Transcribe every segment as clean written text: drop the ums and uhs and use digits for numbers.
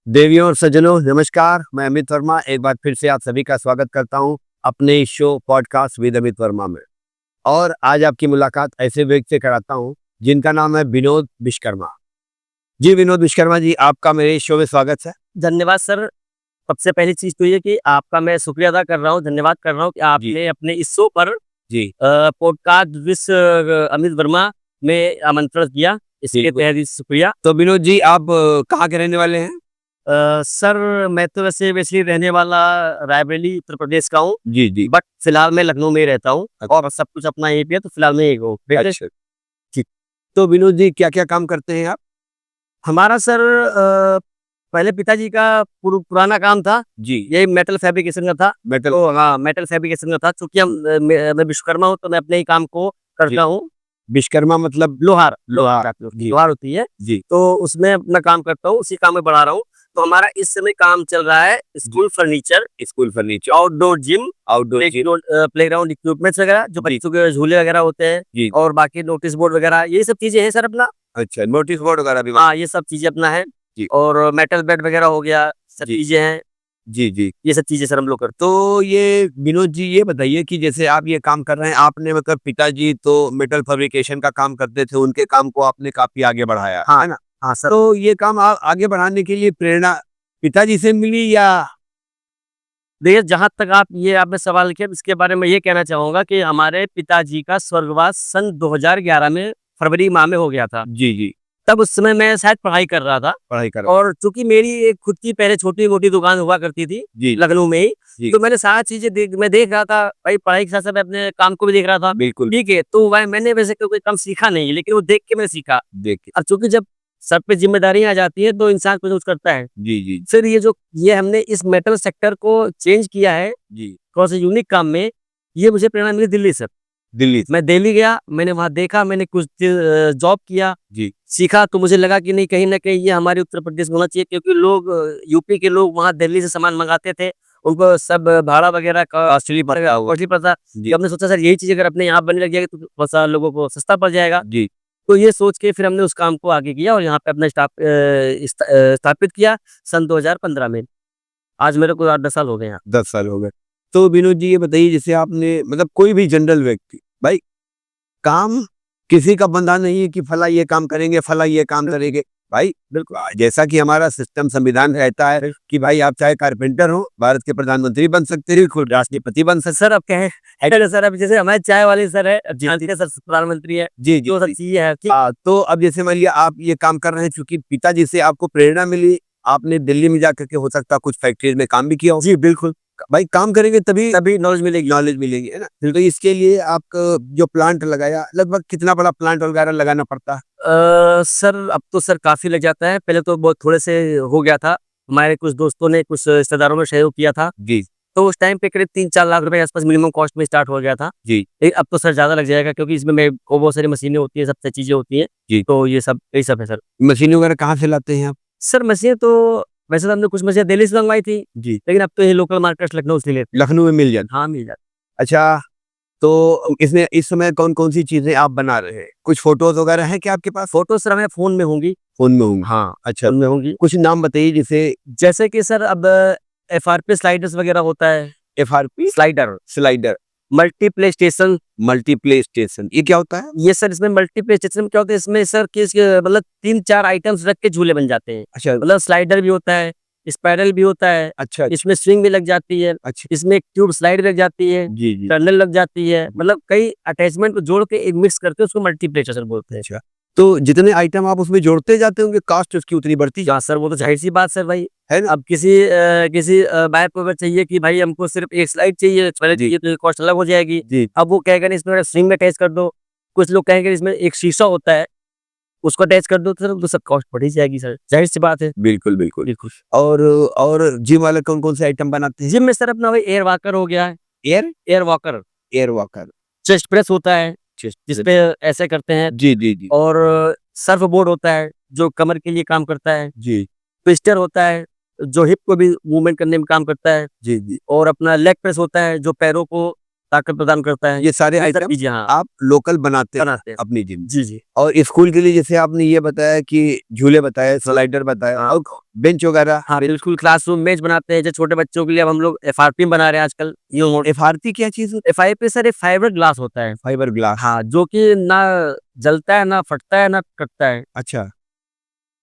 देवियों और सज्जनों नमस्कार। मैं अमित वर्मा एक बार फिर से आप सभी का स्वागत करता हूं अपने इस show podcast with Amit Verma में। और आज आपकी मुलाकात ऐसे व्यक्ति से कराता हूं जिनका नाम है विनोद विश्वकर्मा जी। विनोद विश्वकर्मा जी, आपका मेरे इस शो में स्वागत है। धन्यवाद सर। सबसे पहली चीज़ तो ये कि आपका मैं शुक्रिया अदा कर रहा हूँ, धन्यवाद कर रहा हूँ कि जी आपने अपने इस शो पर जी पॉडकास्ट विद अमित वर्मा में आमंत्रण किया, जी। इसके तहे दिल से शुक्रिया। तो विनोद जी, आप कहाँ के रहने वाले हैं? सर मैं तो वैसे बेसिकली रहने वाला रायबरेली उत्तर प्रदेश का हूँ, जी जी। बट फिलहाल मैं लखनऊ में ही रहता हूँ अच्छा। और सब कुछ अपना यहीं पे है, तो फिलहाल मैं यहीं हूँ। अच्छा, ठीक। तो विनोद जी, क्या क्या काम करते हैं आप? हमारा सर पहले पिताजी का पुराना काम था, जी। यही मेटल फैब्रिकेशन का था। मेटल। तो हाँ, मेटल फैब्रिकेशन का था। चूँकि मैं विश्वकर्मा हूँ, तो मैं अपने ही काम को जी। करता हूँ। विश्वकर्मा मतलब लोहार लोहार। जी लोहार होती है, जी तो उसमें अपना काम करता हूँ, उसी काम में बढ़ा रहा हूँ। तो हमारा इस समय काम चल रहा है जी। School furniture, school furniture, outdoor gym, outdoor gym. Playground equipments वगैरह, जो जी बच्चों के झूले वगैरह होते हैं, जी। और बाकी नोटिस बोर्ड वगैरह, यही सब चीज़ें हैं सर अपना। अच्छा, नोटिस बोर्ड वगैरह भी हाँ, ये सब चीज़ें अपना है। जी और मेटल बेड वगैरह हो गया, सब जी चीज़ें हैं। जी जी। ये सब चीज़ें सर हम लोग करते हैं। तो ये विनोद जी, ये बताइए कि जैसे आप ये काम कर रहे हैं, आपने मतलब पिताजी तो मेटल फैब्रिकेशन का काम करते थे, उनके काम को आपने काफ़ी आगे बढ़ाया, हाँ, है ना? हाँ सर। तो ये काम आगे बढ़ाने के लिए प्रेरणा पिताजी से मिली या? देखिए, जहाँ तक आप ये आपने सवाल किया, इसके बारे में ये कहना चाहूँगा कि हमारे पिताजी का स्वर्गवास सन 2011 में फरवरी माह में हो गया था। जी, जी, तब उस समय मैं शायद पढ़ाई कर रहा था, पढ़ाई कर। और चूँकि मेरी एक खुद की पहले छोटी-मोटी दुकान हुआ करती थी, जी, लखनऊ में ही, जी, तो मैंने सारी चीज़ें मैं देख रहा था, भाई पढ़ाई के साथ-साथ मैं अपने काम को भी देख रहा था। बिल्कुल, ठीक है, तो वह मैंने वैसे कोई काम सीखा नहीं, लेकिन वो देख के मैंने सीखा। देखिए। अब चूँकि जब सर पे ज़िम्मेदारियाँ आ जाती हैं, तो इंसान कुछ न कुछ करता है। जी, जी, फिर ये हमने इस मेटल सेक्टर को चेंज किया है, जी, थोड़ा-सा यूनिक काम में, ये मुझे प्रेरणा मिली दिल्ली से। दिल्ली से। मैं दिल्ली गया, मैंने वहाँ देखा, मैंने कुछ जॉब किया, जी, सीखा, तो मुझे लगा कि नहीं, कहीं न कहीं ये हमारे उत्तर प्रदेश में होना चाहिए, क्योंकि लोग यूपी के लोग वहाँ दिल्ली से सामान मँगाते थे। उनको सब भाड़ा वगैरह का कॉस्टली पड़ता होगा। कॉस्टली पड़ता। जी, तो हमने सोचा सर यही चीज़ अगर अपने यहाँ बनने लग जाएगी, तो थोड़ा-सा लोगों को सस्ता पड़ जाएगा। जी। तो ये सोच के फिर हमने उस काम को आगे किया और यहाँ पे अपना स्थापित किया सन 2015 में। आज मेरे को 8-10 साल हो गए यहाँ। 10 साल हो गए। तो विनोद जी, ये बताइए, जैसे आपने मतलब कोई भी जनरल व्यक्ति, भाई काम किसी का बंधा नहीं है कि फला ये काम करेंगे, फला ये काम करेंगे। भाई बिल्कुल जैसा कि हमारा सिस्टम संविधान रहता है कि भाई आप चाहे कारपेंटर हो, भारत के प्रधानमंत्री बन सकते हो, खुद राष्ट्रपति बन सकते। सर अब क्या है, सर अब जैसे हमारे चाय वाले सर है, अब जानते हैं सर प्रधानमंत्री है, जी, जी, जो सब जी। चीज़ें हैं कि तो अब जैसे मान लिया आप ये काम कर रहे हैं, चूँकि पिताजी से आपको प्रेरणा मिली, आपने दिल्ली में जाकर के हो सकता है कुछ फैक्ट्रीज़ में काम भी किया हो। जी, बिल्कुल, भाई काम करेंगे तभी तभी नॉलेज मिलेगी। नॉलेज मिलेगी, है ना? तो इसके लिए आपका जो प्लांट लगाया, लगभग कितना बड़ा प्लांट वगैरह लगाना पड़ता है? सर अब तो सर काफ़ी लग जाता है, पहले तो बहुत थोड़े से हो गया था। हमारे कुछ दोस्तों ने, कुछ रिश्तेदारों ने सहयोग किया था, जी, तो उस टाइम पे करीब 3-4 लाख रुपए के आस-पास मिनिमम कॉस्ट में स्टार्ट हो गया था। जी, अब तो सर ज़्यादा लग जाएगा, क्योंकि इसमें बहुत सारी मशीनें होती हैं, सब सारी चीज़ें होती हैं, जी। तो ये सब यही सब है सर। मशीन वगैरह कहाँ से लाते हैं आप? सर मशीन तो वैसे तो हमने कुछ मशीनें दिल्ली से मंगवाई थी, जी, लेकिन अब तो ये लोकल मार्केट्स लखनऊ से लेते हैं। लखनऊ में मिल जाती। हाँ, मिल जाती अच्छा, तो इसमें इस समय कौन-कौन सी चीज़ें आप बना रहे हैं? कुछ फ़ोटोज़ वगैरह हैं क्या आपके पास? फ़ोटो सर हमें फ़ोन में होंगी। फ़ोन में होंगी। हाँ, अच्छा, फ़ोन में होंगी। कुछ नाम बताइए जैसे जैसे कि सर अब एफआरपी स्लाइडर्स वगैरह होता है, FRP, slider, slider, multi play station. Multi play station, ये क्या होता है? ये सर इसमें मल्टी प्ले स्टेशन में क्या होता है, इसमें सर कि मतलब 3-4 आइटम्स रख के झूले बन जाते हैं। अच्छा, मतलब स्लाइडर भी होता है, स्पाइरल भी होता है, अच्छा, अच्छा, इसमें स्विंग भी लग जाती है, अच्छा। इसमें एक ट्यूब स्लाइड लग जाती है, जी, जी। टर्नल लग जाती है, मतलब कई अटैचमेंट को जोड़ के एक मिक्स करके उसको मल्टी प्ले स्टेशन बोलते हैं। अच्छा, तो जितने आइटम आप उसमें जोड़ते जाते होंगे, कॉस्ट उसकी उतनी बढ़ती हाँ सर, वो तो ज़ाहिर-सी बात सर भाई। है ना? अब किसी बाइक को अगर चाहिए कि भाई हमको सिर्फ़ एक स्लाइड चाहिए, स्पाइरल जी, चाहिए, तो कॉस्ट अलग हो जाएगी। जी, अब वो कहेगा नहीं, इसमें स्विंग अटैच कर दो। कुछ लोग कहेंगे इसमें एक शीशा होता है, उसको अटैच कर दो, तो सर तो सब कॉस्ट बढ़ ही जाएगी सर, ज़ाहिर-सी बात है। बिल्कुल, बिल्कुल। बिल्कुल। और और जिम वाले कौन-कौन से आइटम बनाते हैं? जिम में सर अपना वही एयर वॉकर हो गया है, air air walker, air walker, chest press होता है, चेस्ट प्रेस। जिसपे ऐसे करते हैं, जी, जी, जी, और सर्फ बोर्ड होता है, जो कमर के लिए काम करता है, जी, ट्विस्टर होता है, जो हिप को भी मूवमेंट करने में काम करता है, जी, जी, और अपना लेग प्रेस होता है, जो पैरों को ताकत प्रदान करता है। ये सारे ये सब आइटम चीजें हाँ आप लोकल बनाते हैं बनाते हैं। अपनी जिम। जी जी और स्कूल के लिए जैसे आपने ये बताया कि झूले बताए, स्लाइडर बताया हाँ। और बेंच वगैरह। हाँ बिल्कुल, क्लासरूम मेज बनाते हैं, जैसे छोटे बच्चों के लिए अब हम लोग एफआरपी बना रहे हैं आजकल। एफआरपी क्या चीज होती एफआरपी सर एक फाइबर ग्लास होता है, है? Fibre glass. हाँ, जो कि ना जलता है, ना फटता है, ना कटता है। अच्छा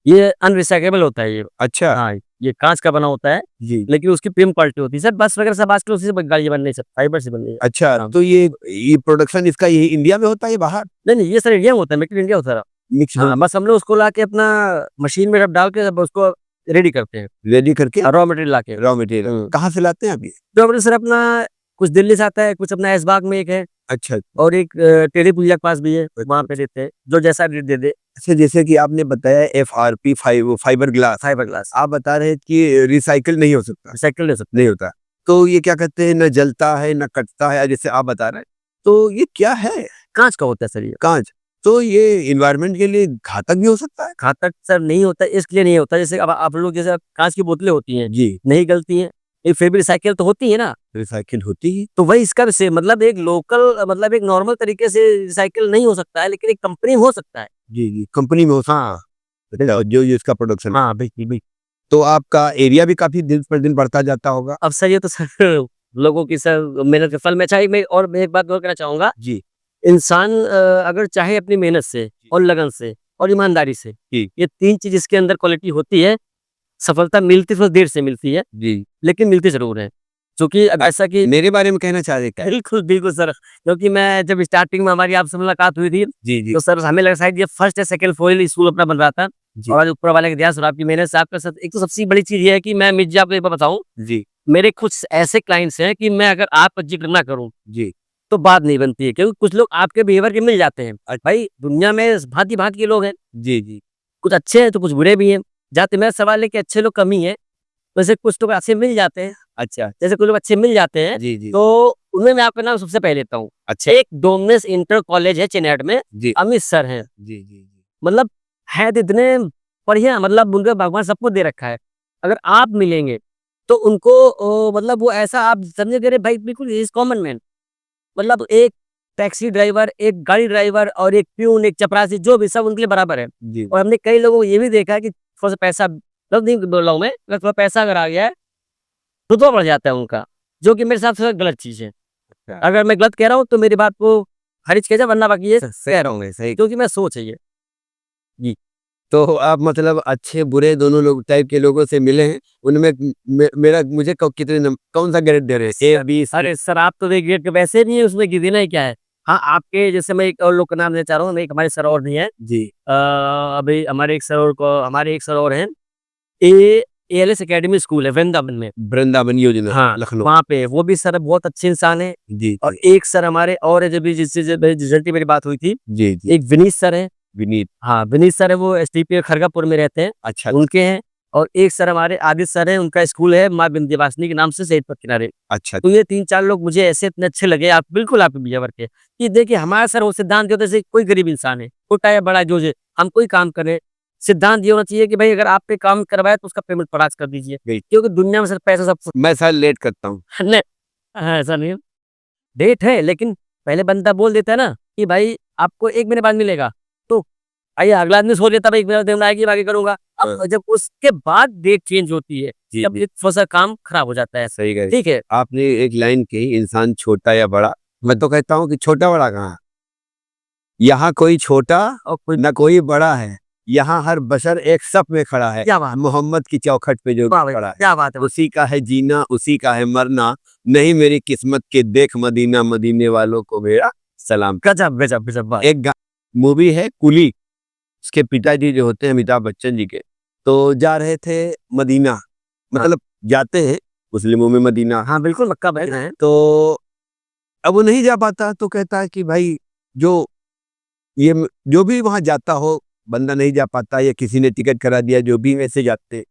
ये अनरिसाइकेबल होता है ये। अच्छा। हाँ, ये काँच का बना होता है, जी। लेकिन उसकी प्रीमियम क्वालिटी होती है। सर बस वगैरह सब आजकल उसी से गाड़ियाँ बन रही है, सब फाइबर से बन रही है। अच्छा हाँ। तो ये प्रोडक्शन इसका यही इंडिया में होता है या बाहर? नहीं, नहीं, ये सर इंडिया में होता है, मेक इन इंडिया होता है। मिक्स हाँ, बस हम लोग उसको लाके अपना मशीन में डाल के अब उसको रेडी करते हैं, रेडी करके रॉ मटेरियल लाके। रॉ मटेरियल हुँ। कहाँ से लाते हैं आप ये? रॉ मटेरियल सर अपना कुछ दिल्ली से आता है, कुछ अपना ऐशबाग में एक है अच्छा और एक टेढ़ी पुलिया के पास भी है, वहाँ पे देते हैं, जो जैसा रेट दे दे। अच्छा, जैसे कि आपने बताया FRP fibre glass, fibre glass, आप बता रहे हैं कि रिसाइकिल नहीं हो सकता, रिसाइकिल ले सकते नहीं होता, तो ये क्या कहते हैं, न जलता है न कटता है जैसे आप बता रहे हैं, तो ये क्या है? हैं। काँच का होता है सर ये। कांच। तो ये इन्वायरमेंट के लिए घातक भी हो सकता है? घातक सर नहीं होता, इसलिए नहीं होता, जैसे अब आप लोग जैसे काँच की बोतलें होती हैं, जी। नहीं गलती हैं, ये फिर भी रिसाइकिल तो होती है ना। रिसाइकिल होती ही। तो वही इसका भी सेम मतलब एक लोकल मतलब एक नॉर्मल तरीके से रिसाइकिल नहीं हो सकता है, लेकिन एक कंपनी में हो सकता है। जी जी, कंपनी में हो सकता हाँ, है जो ये इसका प्रोडक्शन। हाँ, बिल्कुल, बिल्कुल। तो आपका एरिया भी काफी दिन पर दिन बढ़ता जाता होगा। अब सर ये तो सर लोगों की सर मेहनत का फल। मैं एक बात और कहना चाहूँगा, जी इंसान अगर चाहे अपनी मेहनत से और लगन से और ईमानदारी से, जी ये 3 चीज़ इसके अंदर क्वालिटी होती है, सफलता मिलती थोड़ा देर से मिलती है, जी। लेकिन मिलती ज़रूर है। क्योंकि अब ऐसा कि मेरे बारे में कहना चाह रहे क्या? बिल्कुल, बिल्कुल सर, क्योंकि मैं जब स्टार्टिंग में हमारी आपसे मुलाकात हुई थी, जी जी तो सर हमें लगा शायद ये फर्स्ट या सेकंड फ्लोर स्कूल अपना बन रहा था। जी और आज ऊपर वाले के दया से और आपकी मेहनत से आपका सर एक तो सबसे बड़ी चीज़ ये है कि मैं मिर्ज़ा आपको एक बात बताऊँ, जी मेरे कुछ ऐसे क्लाइंट्स हैं कि मैं अगर आपका ज़िक्र ना करूँ, जी। तो बात नहीं बनती है, क्योंकि कुछ लोग आपके बिहेवियर के मिल जाते हैं। भाई दुनिया में भाँति-भाँति के लोग हैं, जी जी कुछ अच्छे हैं तो कुछ बुरे भी हैं। जहाँ तक मेरा सवाल है कि अच्छे लोग कम ही हैं, वैसे कुछ लोग अच्छे मिल जाते हैं। अच्छा। जैसे कुछ लोग अच्छे मिल जाते हैं, जी जी तो उनमें मैं आपका नाम सबसे पहले लेता हूँ। अच्छा। एक डोमिनस इंटर कॉलेज है चेन्नई में, जी अमित सर हैं। जी जी जी मतलब हैं तो इतने बढ़िया, मतलब उनका भगवान सबको दे रखा है। अगर आप मिलेंगे तो उनको मतलब वो ऐसा आप समझेंगे, अरे भाई बिल्कुल ही इज़ कॉमन मैन। मतलब एक टैक्सी ड्राइवर, एक गाड़ी ड्राइवर और एक प्यून, एक चपरासी, जो भी सब उनके लिए बराबर है। जी और हमने कई लोगों को ये भी देखा है कि थोड़ा-सा पैसा मतलब नहीं बोल रहा हूँ मैं, अगर थोड़ा पैसा अगर आ गया है, रुतबा बढ़ जाता है उनका, जो कि मेरे हिसाब से गलत चीज़ है। अच्छा। अगर मैं गलत कह रहा हूँ तो मेरी बात को खारिज कीजिए, वरना बाकी ये कह रहा हूँ, सही। क्योंकि मैं सोच है ये। जी। तो आप मतलब अच्छे बुरे दोनों लोग टाइप के लोगों से मिले हैं, उनमें मेरा मुझे कितने कौन सा ग्रेड दे रहे हैं? A B C? अरे सर आप तो देखिए कि वैसे नहीं है, उसमें गिनना ही क्या है। हाँ, आपके जैसे मैं एक और लोग का नाम लेना चाह रहा हूँ, एक हमारे सर और नहीं है। जी अभी हमारे एक सर और हैं, ए एएलएस एकेडमी स्कूल है वृंदावन में। वृंदावन योजना हाँ, लखनऊ। वहाँ पे वो भी सर बहुत अच्छे इंसान हैं। जी और जी एक सर हमारे और है, जब भी जिससे जब रिजल्ट की मेरी बात हुई थी, जी जी। एक विनीत सर हैं। विनीत। हाँ, विनीत सर है, वो एसटीपी खड़गपुर में रहते हैं, अच्छा उनके हैं। और एक सर हमारे आदित्य सर हैं, उनका स्कूल है माँ विंध्यवासिनी के नाम से शहीद पथ किनारे। अच्छा। तो ये 3-4 लोग मुझे ऐसे इतने अच्छे लगे, आप बिल्कुल आपके बिहेवियर के, कि देखिए हमारा सर वो सिद्धांत ये होता है, जैसे कोई गरीब इंसान है, छोटा या बड़ा जो है, हम कोई काम करें, सिद्धांत ये होना चाहिए कि भाई अगर आप पे काम करवाए तो उसका पेमेंट फटाक कर दीजिए। जी। क्योंकि दुनिया में सर पैसा सब मैं सर लेट करता हूँ। नहीं, ऐसा नहीं है। डेट है, लेकिन पहले बंदा बोल देता है ना कि भाई आपको 1 महीने बाद मिलेगा, तो भाई अगला आदमी सोच लेता है भाई 1 महीने बाद आएगी, आगे करूँगा। हाँ। अब जब उसके बाद डेट चेंज होती है, जी तब ये थोड़ा-सा काम खराब हो जाता है। सही कह ठीक है? आपने एक लाइन कही, इंसान छोटा या बड़ा, मैं तो कहता हूँ कि छोटा बड़ा कहाँ, यहाँ कोई छोटा और कोई न कोई बड़ा है, यहाँ हर बशर एक सफ में खड़ा है, क्या बात मोहम्मद की चौखट पे जो वाह भाई, खड़ा है, क्या बात है। उसी का है जीना, उसी का है मरना, नहीं मेरी किस्मत के देख मदीना, मदीने वालों को मेरा सलाम। गजब, गजब, गजब बात। एक मूवी है कुली, उसके पिताजी जो होते हैं अमिताभ बच्चन जी के, तो जा रहे थे मदीना, मतलब जाते हैं मुस्लिमों में मदीना। हाँ, बिल्कुल मक्का बैठ रहे हैं। तो अब वो नहीं जा पाता, तो कहता है कि भाई जो जो भी वहां जाता हो, बंदा नहीं जा पाता या किसी ने टिकट करा दिया, जो भी वैसे जाते,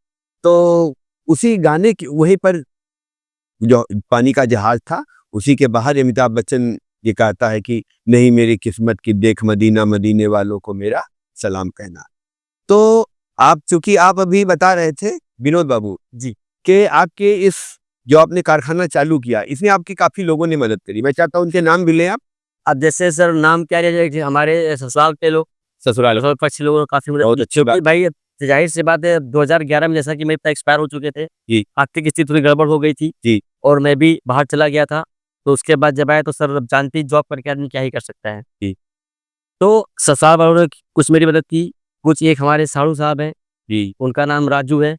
तो उसी गाने की वहीं पर जो पानी का जहाज था, उसी के बाहर अमिताभ बच्चन ये कहता है कि नहीं मेरी किस्मत की देख मदीना, मदीने वालों को मेरा सलाम कहना। तो आप चूंकि आप अभी बता रहे थे विनोद बाबू जी। कि आपके इस जो आपने कारखाना चालू किया, इसमें आपकी काफ़ी लोगों ने मदद करी। मैं चाहता हूँ उनके नाम भी लें आप। अब जैसे सर नाम क्या लिया जाए कि हमारे ससुराल के लोग, ससुराल ससुराल पक्ष के लोगों ने काफ़ी मदद बहुत की। अच्छी बात। क्योंकि भाई ज़ाहिर-सी बात है 2011 में जैसा कि मेरे पिता एक्सपायर हो चुके थे, जी। आर्थिक स्थिति थोड़ी गड़बड़ हो गई थी जी। और मैं भी बाहर चला गया था। तो उसके बाद जब आया तो सर अब जानते ही जॉब करके आदमी क्या ही कर सकता है। जी। तो ससुराल वालों ने कुछ मेरी मदद की, कुछ एक हमारे साहू साहब हैं, जी। उनका नाम राजू है,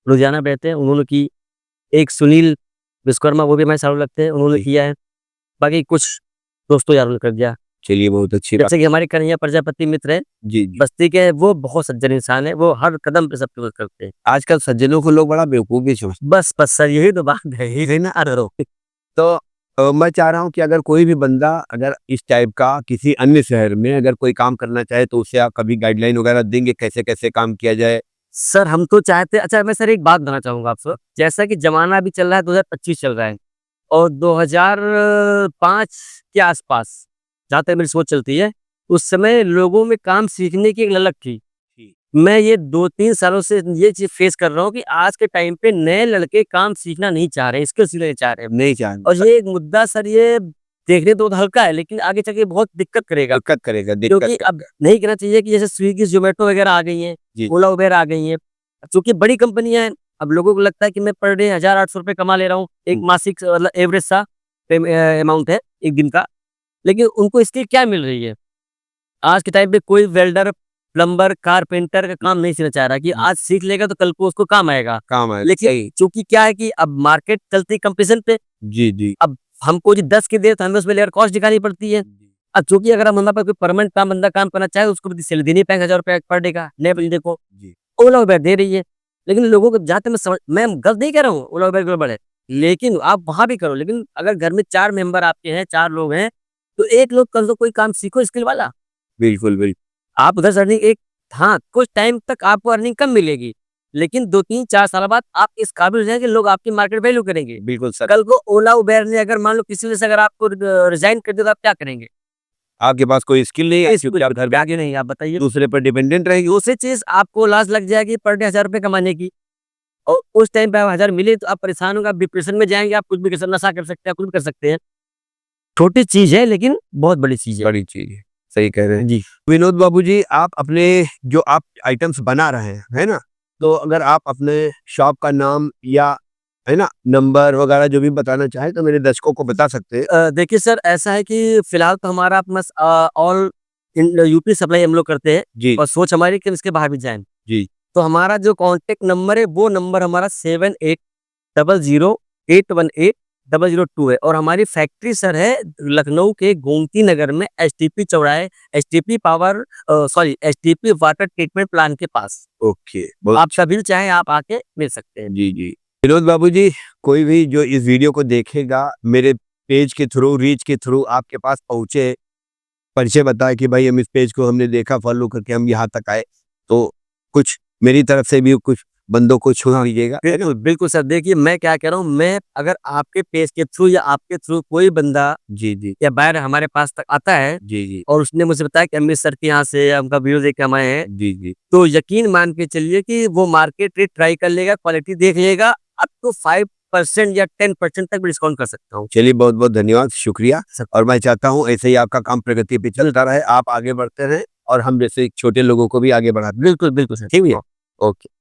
लुधियाना में रहते हैं, उन्होंने की। एक सुनील विश्वकर्मा वो भी हमारे साहू लगते हैं, उन्होंने जी। किया है। बाकी कुछ दोस्तों यारों ने कर दिया। चलिए बहुत अच्छी बात। जैसे कि हमारे कन्हैया प्रजापति मित्र हैं, जी, जी। बस्ती के हैं, वो बहुत सज्जन इंसान हैं, वो हर कदम पे सबकी मदद करते हैं। आजकल सज्जनों को लोग बड़ा बेवकूफ़ भी समझते बस सर यही तो बात है, यही है ना अरे हैं। तो मैं चाह रहा हूँ कि अगर कोई भी बंदा अगर इस टाइप का किसी अन्य शहर में अगर कोई काम करना चाहे तो उसे आप कभी गाइडलाइन वगैरह देंगे कैसे-कैसे काम किया जाए? सर हम तो चाहते अच्छा मैं सर एक बात बताना चाहूँगा आपसे, जैसा कि ज़माना अभी चल रहा है 2025 चल रहा है और 2005 के आस-पास, जहाँ तक मेरी सोच चलती है, उस समय लोगों में काम सीखने की एक ललक थी। जी। मैं ये 2-3 सालों से ये चीज़ फेस कर रहा हूँ कि आज के टाइम पे नए लड़के काम सीखना नहीं चाह रहे, स्किल्स नहीं चाह रहे। नहीं चाहेंगे। और ये एक मुद्दा सर ये देखने तो हल्का है, लेकिन आगे चल के बहुत दिक्कत करेगा। दिक्कत करेगा, दिक्कत क्योंकि अब करेगा। नहीं कहना चाहिए कि जैसे स्विगी, ज़ोमैटो वगैरह आ गई हैं, जी। ओला, उबेर आ गई हैं। चूँकि बड़ी कंपनियाँ हैं, अब लोगों को लगता है कि मैं पर डे ₹1000-800 कमा ले रहा हूँ, एक हुँ। मासिक मतलब एवरेज सा अमाउंट है, 1 दिन का। लेकिन उनको इसकी क्या मिल रही है? आज के टाइम पे कोई वेल्डर, प्लम्बर, कारपेंटर का काम नहीं सीखना चाह रहा कि हुँ। आज सीख लेगा तो कल को उसको काम आएगा। काम आए लेकिन सही। चूँकि क्या है कि अब मार्केट चलती है कंपटीशन पे, जी, जी। अब हमको जो 10 की दे तो हमें उसमें लेबर कॉस्ट दिखानी पड़ती है। जी। अब चूँकि अगर हम हमारे पास कोई परमानेंट काम बंदा काम करना चाहे, उसको भी सैलरी देनी पड़ेगा ₹1000 पर डे का, नए बंदे को। जी। ओला, उबेर दे रही है। लेकिन लोगों को जहाँ तक मैं गलत नहीं कह रहा हूँ, ओला, उबेर गड़बड़ है। लेकिन आप वहाँ भी करो, लेकिन अगर घर में 4 मेंबर आपके हैं, 4 लोग हैं, तो 1 लोग कल को कोई काम सीखो स्किल वाला। बिल्कुल, आप उधर से अर्निंग एक हाँ, कुछ टाइम तक आपको अर्निंग कम मिलेगी, लेकिन 2, 3, 4 साल बाद आप इस काबिल हो जाएँगे, लोग आपकी मार्केट वैल्यू करेंगे। बिल्कुल सर। कल को ओला, उबेर ने अगर मान लो किसी वजह से अगर आपको रिज़ाइन कर दिया तो आप क्या करेंगे? आपके पास कोई स्किल नहीं है क्योंकि आप घर पे आगे नहीं, आप बताइए। दूसरे पर डिपेंडेंट रहेंगे। दूसरी चीज़ आपको लाज लग जाएगी पर डे ₹1000 कमाने की और उस टाइम पे आप 1000 मिले तो आप परेशान होंगे, आप डिप्रेशन में जाएँगे, आप कुछ भी नशा कर सकते हैं, कुछ भी कर सकते हैं। छोटी चीज़ है लेकिन बहुत बड़ी चीज़ है। बड़ी चीज़ है, सही कह रहे हैं। जी। विनोद बाबू जी, आप अपने जो आप आइटम्स बना रहे हैं, है ना? तो अगर आप अपने शॉप का नाम या है ना, नंबर वगैरह जो भी बताना चाहें तो मेरे दर्शकों को बता सकते हैं। देखिए सर ऐसा है कि फिलहाल तो हमारा अपना ऑल इन यूपी सप्लाई हम लोग करते हैं जी। और सोच हमारी है कि हम इसके बाहर भी जाएँ। जी। तो हमारा जो कॉन्टैक्ट नंबर है वो नंबर हमारा 78000818 है और हमारी फैक्ट्री सर है लखनऊ के गोमती नगर में एसटीपी चौराहे एसटीपी वाटर ट्रीटमेंट प्लांट के पास। ओके, बहुत आप कभी भी चाहें आप आके मिल सकते हैं। जी, जी। विनोद बाबू जी, कोई भी जो इस वीडियो को देखेगा, मेरे पेज के थ्रू, रीच के थ्रू आपके पास पहुँचे, परिचय बताए कि भाई हम इस पेज को हमने देखा, फॉलो करके हम यहाँ तक आए, तो कुछ मेरी तरफ से भी कुछ बंदों को छुड़ा दीजिएगा। बिल्कुल, बिल्कुल सर। देखिए मैं क्या कह रहा हूँ, मैं अगर आपके पेज के थ्रू या आपके थ्रू कोई बंदा जी, जी। या बायर हमारे पास तक आता है जी, जी। और उसने मुझे बताया कि अमित सर के यहाँ से या उनका वीडियो देख के हम आए हैं, जी, जी। तो यकीन मान के चलिए कि वो मार्केट रेट ट्राई कर लेगा, क्वालिटी देख लेगा, अप टू 5% या 10% तक भी डिस्काउंट कर सकता हूँ। चलिए बहुत-बहुत धन्यवाद, शुक्रिया सर और मैं चाहता हूँ ऐसे ही आपका काम प्रगति पे चलता रहे, आप आगे बढ़ते रहें और हम जैसे छोटे लोगों को भी आगे बढ़ाते रहें। बिल्कुल, बिल्कुल सर। ठीक भैया। ओके।